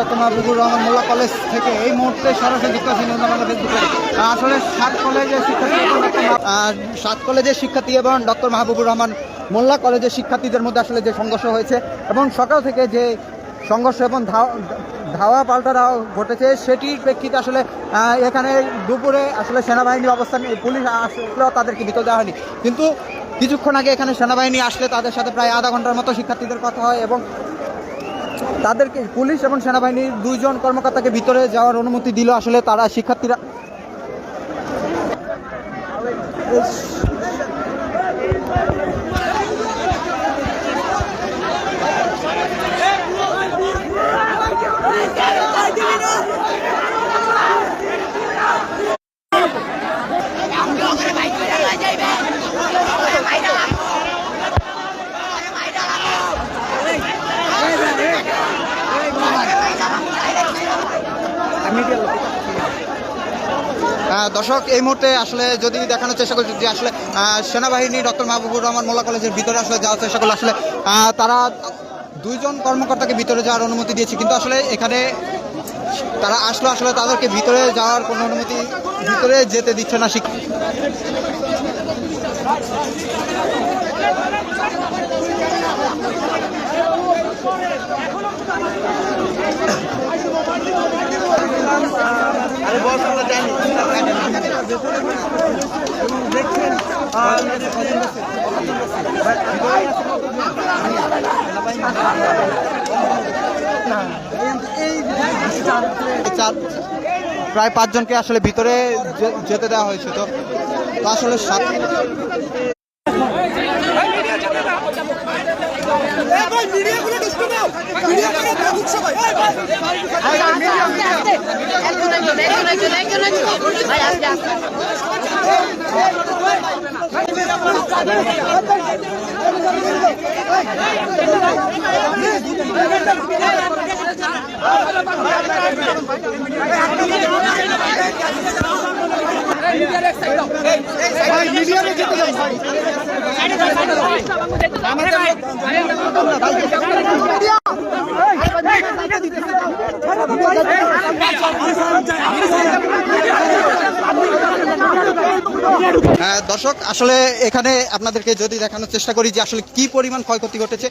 Doctor Mahbubur Rahman মোল্লা college থেকে এই মুহূর্তে সরাসরি যুক্ত আছি বাংলা ফেসবুকে। আসলে সাত কলেজের শিক্ষার্থী এবং ডক্টর মাহবুবুর রহমান মোল্লা কলেজের শিক্ষার্থীদের মধ্যে আসলে যে সংঘর্ষ হয়েছে এবং সকাল থেকে যে সংঘর্ষ এবং ধাওয়া পাল্টা ঘটেছে সেটির প্রেক্ষিতে আসলে এখানে দুপুরে আসলে সেনাবাহিনীর অবস্থান, পুলিশ আসলেও তাদেরকে ভিতরে দেওয়া হয়নি, কিন্তু কিছুক্ষণ আগে এখানে সেনাবাহিনী আসলে তাদের সাথে প্রায় আধা ঘন্টার মতো শিক্ষার্থীদের কথা হয় এবং তাদেরকে পুলিশ এবং সেনাবাহিনীর দুইজন কর্মকর্তাকে ভিতরে যাওয়ার অনুমতি দিল। আসলে তারা শিক্ষার্থীরা দর্শক এই মুহূর্তে আসলে যদি দেখানোর চেষ্টা করছি যে আসলে সেনাবাহিনী ডক্টর মাহবুবুর রহমান মোল্লা কলেজের ভিতরে আসলে যাওয়ার চেষ্টা করলে আসলে তারা দুইজন কর্মকর্তাকে ভিতরে যাওয়ার অনুমতি দিয়েছে, কিন্তু আসলে এখানে তারা আসলে তাদেরকে ভিতরে যাওয়ার কোনো অনুমতি ভিতরে যেতে দিচ্ছে না। প্রায় 5 জনকে আসলে ভিতরে যেতে দেওয়া হয়েছে। তো আসলে দর্শক আসলে এখানে আপনাদেরকে যদি দেখানোর চেষ্টা করি যে আসলে কি পরিমাণ ক্ষয়ক্ষতি ঘটেছে।